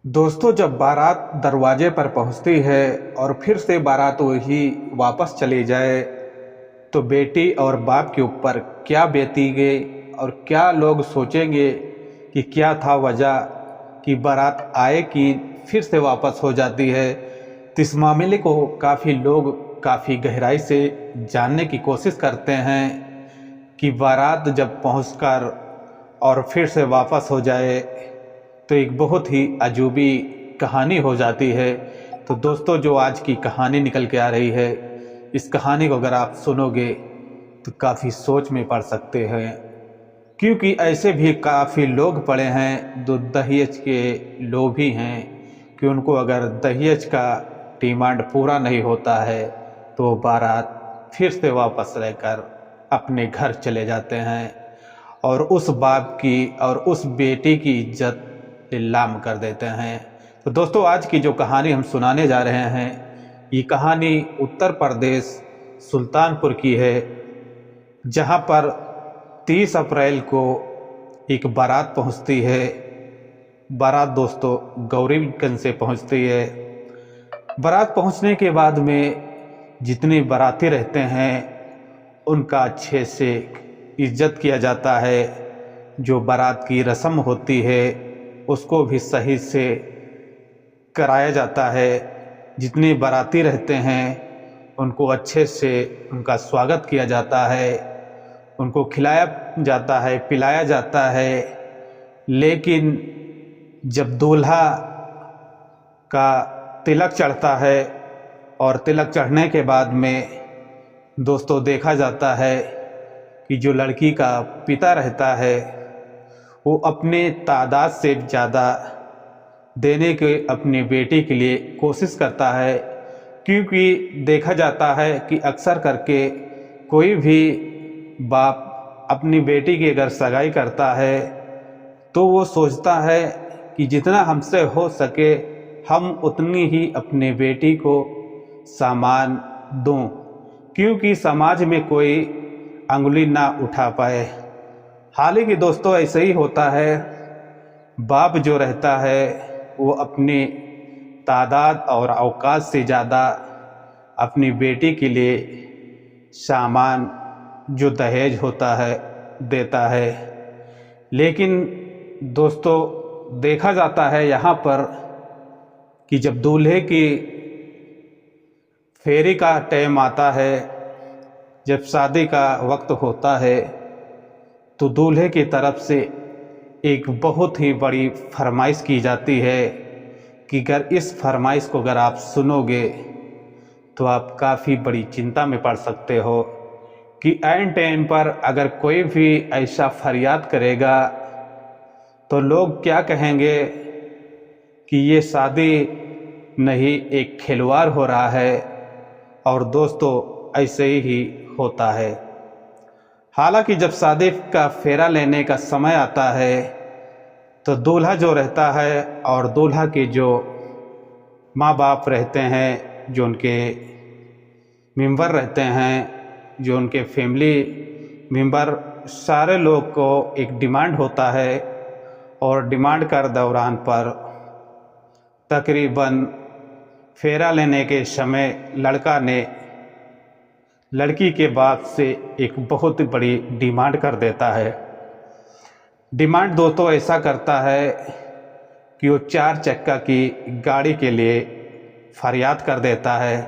दोस्तों, जब बारात दरवाजे पर पहुंचती है और फिर से बारात वही वापस चली जाए, तो बेटी और बाप के ऊपर क्या बीतेगी और क्या लोग सोचेंगे कि क्या था वजह कि बारात आए कि फिर से वापस हो जाती है। तो इस मामले को काफ़ी लोग काफ़ी गहराई से जानने की कोशिश करते हैं कि बारात जब पहुंचकर और फिर से वापस हो जाए तो एक बहुत ही अजूबी कहानी हो जाती है। तो दोस्तों, जो आज की कहानी निकल के आ रही है, इस कहानी को अगर आप सुनोगे तो काफ़ी सोच में पड़ सकते हैं, क्योंकि ऐसे भी काफ़ी लोग पड़े हैं जो दहेज के लोभी हैं कि उनको अगर दहेज का डिमांड पूरा नहीं होता है तो बारात फिर से वापस लेकर अपने घर चले जाते हैं और उस बाप की और उस बेटी की इज्जत नीलाम कर देते हैं। तो दोस्तों, आज की जो कहानी हम सुनाने जा रहे हैं, ये कहानी उत्तर प्रदेश सुल्तानपुर की है, जहां पर 30 अप्रैल को एक बारात पहुंचती है। बारात दोस्तों गौरीगंज से पहुंचती है। बारात पहुंचने के बाद में जितने बाराती रहते हैं उनका अच्छे से इज्जत किया जाता है। जो बारात की रस्म होती है उसको भी सही से कराया जाता है। जितने बाराती रहते हैं उनको अच्छे से उनका स्वागत किया जाता है, उनको खिलाया जाता है, पिलाया जाता है। लेकिन जब दूल्हा का तिलक चढ़ता है और तिलक चढ़ने के बाद में दोस्तों देखा जाता है कि जो लड़की का पिता रहता है वो अपने तादाद से ज़्यादा देने के अपनी बेटी के लिए कोशिश करता है, क्योंकि देखा जाता है कि अक्सर करके कोई भी बाप अपनी बेटी की अगर सगाई करता है तो वो सोचता है कि जितना हमसे हो सके हम उतनी ही अपने बेटी को सामान दूं, क्योंकि समाज में कोई अंगुली ना उठा पाए। हालांकि दोस्तों ऐसे ही होता है, बाप जो रहता है वो अपनी तादाद और औकात से ज़्यादा अपनी बेटी के लिए सामान जो दहेज होता है देता है। लेकिन दोस्तों देखा जाता है यहाँ पर कि जब दूल्हे की फेरी का टाइम आता है, जब शादी का वक्त होता है, तो दूल्हे की तरफ से एक बहुत ही बड़ी फरमाइश की जाती है कि अगर इस फरमाइश को अगर आप सुनोगे तो आप काफ़ी बड़ी चिंता में पड़ सकते हो कि ऐन टाइम पर अगर कोई भी ऐसा फरियाद करेगा तो लोग क्या कहेंगे कि ये शादी नहीं एक खिलवाड़ हो रहा है। और दोस्तों ऐसे ही होता है। हालांकि जब शादी का फेरा लेने का समय आता है तो दूल्हा जो रहता है और दूल्हा के जो माँ बाप रहते हैं, जो उनके मेंबर रहते हैं, जो उनके फैमिली मेंबर, सारे लोग को एक डिमांड होता है और डिमांड कर दौरान पर तकरीबन फेरा लेने के समय लड़का ने लड़की के बाप से एक बहुत बड़ी डिमांड कर देता है। डिमांड दोस्तों ऐसा करता है कि वो 4 चक्का की गाड़ी के लिए फरियाद कर देता है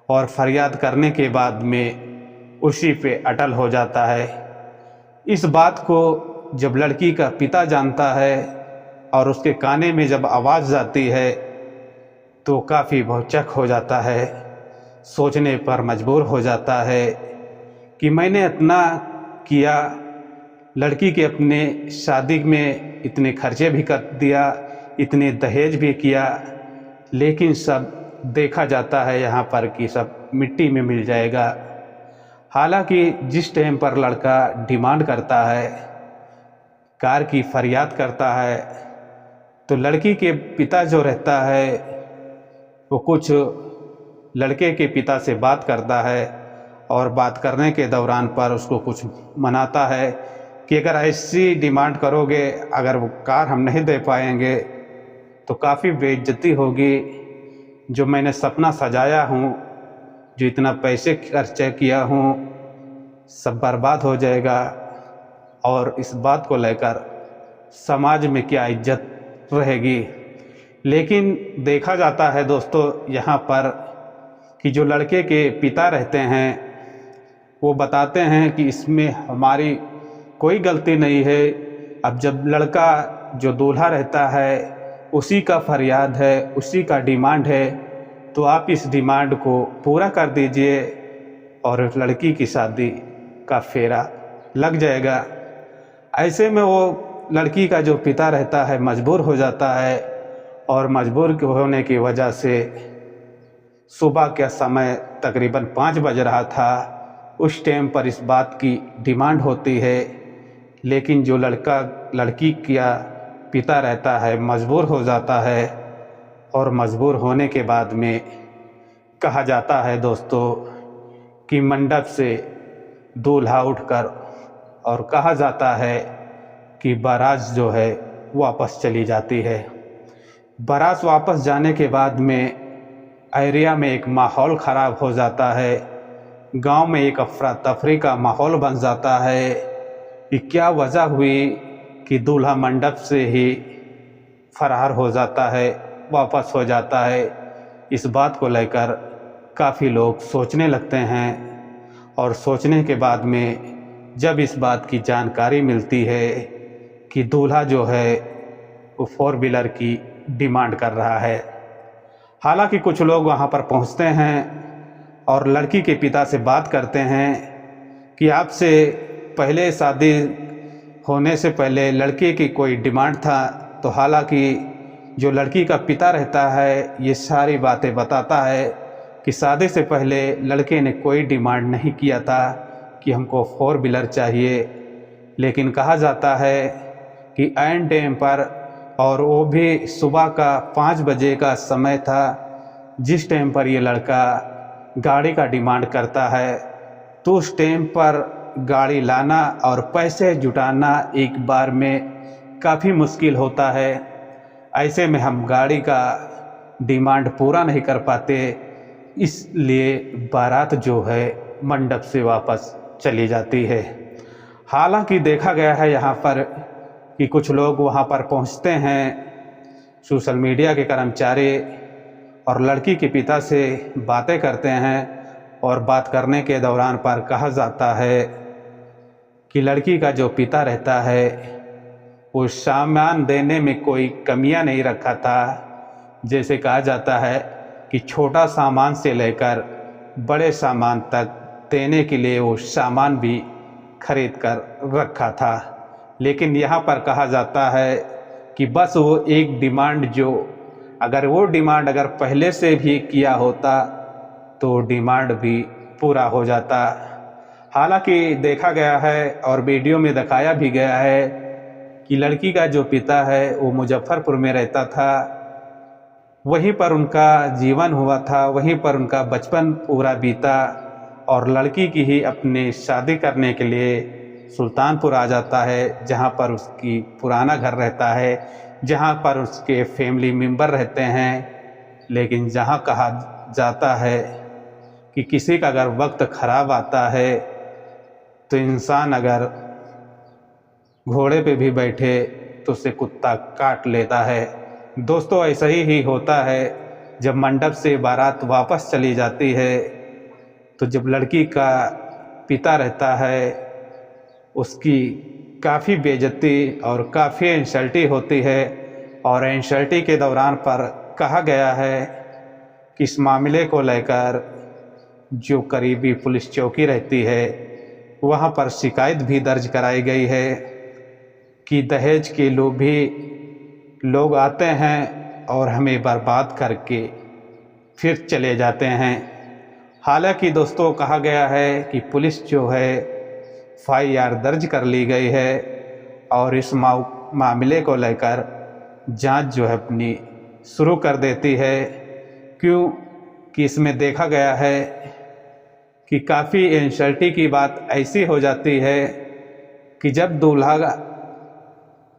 और फरियाद करने के बाद में उसी पे अटल हो जाता है। इस बात को जब लड़की का पिता जानता है और उसके काने में जब आवाज़ जाती है तो काफ़ी भौचक हो जाता है, सोचने पर मजबूर हो जाता है कि मैंने इतना किया, लड़की के अपने शादी में इतने खर्चे भी कर दिया, इतने दहेज भी किया, लेकिन सब देखा जाता है यहाँ पर कि सब मिट्टी में मिल जाएगा। हालांकि जिस टाइम पर लड़का डिमांड करता है, कार की फरियाद करता है, तो लड़की के पिता जो रहता है वो कुछ लड़के के पिता से बात करता है और बात करने के दौरान पर उसको कुछ मनाता है कि अगर ऐसी डिमांड करोगे, अगर वो कार हम नहीं दे पाएंगे तो काफ़ी बेइज्जती होगी। जो मैंने सपना सजाया हूँ, जो इतना पैसे खर्चे किया हूँ, सब बर्बाद हो जाएगा। और इस बात को लेकर समाज में क्या इज्जत रहेगी। लेकिन देखा जाता है दोस्तों यहाँ पर कि जो लड़के के पिता रहते हैं वो बताते हैं कि इसमें हमारी कोई गलती नहीं है। अब जब लड़का जो दूल्हा रहता है उसी का फरियाद है, उसी का डिमांड है, तो आप इस डिमांड को पूरा कर दीजिए और लड़की की शादी का फेरा लग जाएगा। ऐसे में वो लड़की का जो पिता रहता है मजबूर हो जाता है और मजबूर होने की वजह से सुबह का समय तकरीबन 5 बज रहा था, उस टाइम पर इस बात की डिमांड होती है। लेकिन जो लड़की का पिता रहता है मजबूर हो जाता है और मजबूर होने के बाद में कहा जाता है दोस्तों कि मंडप से दूल्हा उठकर और कहा जाता है कि बारात जो है वापस चली जाती है। बारात वापस जाने के बाद में एरिया में एक माहौल ख़राब हो जाता है, गांव में एक अफरा तफरी का माहौल बन जाता है कि क्या वजह हुई कि दूल्हा मंडप से ही फरार हो जाता है, वापस हो जाता है। इस बात को लेकर काफ़ी लोग सोचने लगते हैं और सोचने के बाद में जब इस बात की जानकारी मिलती है कि दूल्हा जो है वो 4 व्हीलर की डिमांड कर रहा है। हालांकि कुछ लोग वहां पर पहुंचते हैं और लड़की के पिता से बात करते हैं कि आपसे पहले शादी होने से पहले लड़के की कोई डिमांड था। तो हालांकि जो लड़की का पिता रहता है ये सारी बातें बताता है कि शादी से पहले लड़के ने कोई डिमांड नहीं किया था कि हमको 4 व्हीलर चाहिए। लेकिन कहा जाता है कि ऐन टाइम पर, और वो भी सुबह का 5 बजे का समय था, जिस टाइम पर ये लड़का गाड़ी का डिमांड करता है, तो उस टाइम पर गाड़ी लाना और पैसे जुटाना एक बार में काफ़ी मुश्किल होता है। ऐसे में हम गाड़ी का डिमांड पूरा नहीं कर पाते, इसलिए बारात जो है मंडप से वापस चली जाती है। हालांकि देखा गया है यहाँ पर कि कुछ लोग वहाँ पर पहुँचते हैं, सोशल मीडिया के कर्मचारी, और लड़की के पिता से बातें करते हैं और बात करने के दौरान पर कहा जाता है कि लड़की का जो पिता रहता है वो सामान देने में कोई कमियां नहीं रखा था। जैसे कहा जाता है कि छोटा सामान से लेकर बड़े सामान तक देने के लिए वो सामान भी खरीद कर रखा था। लेकिन यहाँ पर कहा जाता है कि बस वो एक डिमांड, जो अगर वो डिमांड अगर पहले से भी किया होता तो डिमांड भी पूरा हो जाता। हालांकि देखा गया है और वीडियो में दिखाया भी गया है कि लड़की का जो पिता है वो मुजफ्फरपुर में रहता था, वहीं पर उनका जीवन हुआ था, वहीं पर उनका बचपन पूरा बीता, और लड़की की ही अपने शादी करने के लिए सुल्तानपुर आ जाता है, जहां पर उसकी पुराना घर रहता है, जहां पर उसके फैमिली मेंबर रहते हैं। लेकिन जहां कहा जाता है कि किसी का अगर वक्त ख़राब आता है तो इंसान अगर घोड़े पे भी बैठे तो उसे कुत्ता काट लेता है। दोस्तों ऐसा ही होता है। जब मंडप से बारात वापस चली जाती है तो जब लड़की का पिता रहता है उसकी काफ़ी बेइज्जती और काफ़ी इंसल्टी होती है। और इंसल्टी के दौरान पर कहा गया है कि इस मामले को लेकर जो करीबी पुलिस चौकी रहती है वहाँ पर शिकायत भी दर्ज कराई गई है कि दहेज के लोभी लोग आते हैं और हमें बर्बाद करके फिर चले जाते हैं। हालांकि दोस्तों कहा गया है कि पुलिस जो है FIR दर्ज कर ली गई है और इस मामले को लेकर जांच जो है अपनी शुरू कर देती है। क्यों कि इसमें देखा गया है कि काफ़ी इंसल्टी की बात ऐसी हो जाती है कि जब दूल्हा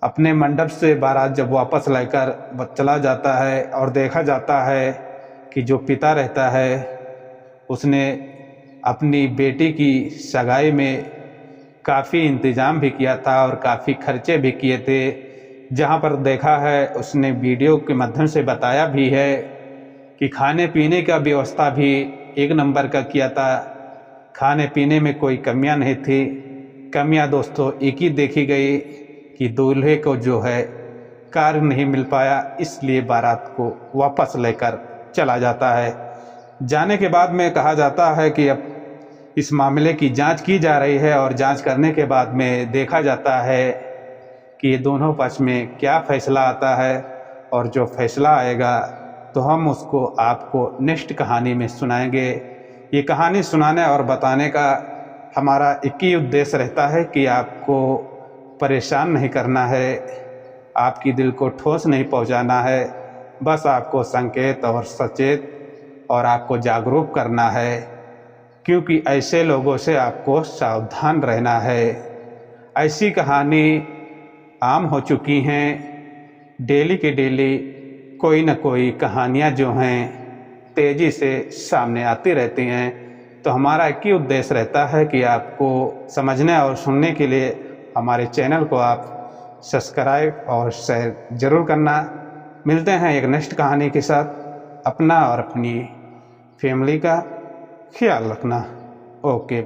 अपने मंडप से बारात जब वापस लेकर चला जाता है और देखा जाता है कि जो पिता रहता है उसने अपनी बेटी की सगाई में काफ़ी इंतज़ाम भी किया था और काफ़ी खर्चे भी किए थे। जहाँ पर देखा है उसने वीडियो के माध्यम से बताया भी है कि खाने पीने का व्यवस्था भी एक नंबर का किया था। खाने पीने में कोई कमियां नहीं थी। कमियां दोस्तों एक ही देखी गई कि दूल्हे को जो है कार नहीं मिल पाया, इसलिए बारात को वापस लेकर चला जाता है। जाने के बाद में कहा जाता है कि अब इस मामले की जांच की जा रही है और जांच करने के बाद में देखा जाता है कि ये दोनों पक्ष में क्या फैसला आता है, और जो फैसला आएगा तो हम उसको आपको नेक्स्ट कहानी में सुनाएंगे। ये कहानी सुनाने और बताने का हमारा एक ही उद्देश्य रहता है कि आपको परेशान नहीं करना है, आपकी दिल को ठोस नहीं पहुंचाना है, बस आपको संकेत और सचेत और आपको जागरूक करना है, क्योंकि ऐसे लोगों से आपको सावधान रहना है। ऐसी कहानी आम हो चुकी हैं। डेली के डेली कोई न कोई कहानियाँ जो हैं तेज़ी से सामने आती रहती हैं। तो हमारा एक ही उद्देश्य रहता है कि आपको समझने और सुनने के लिए हमारे चैनल को आप सब्सक्राइब और शेयर ज़रूर करना। मिलते हैं एक नेक्स्ट कहानी के साथ। अपना और अपनी फैमिली का ख्याल रखना। ओके।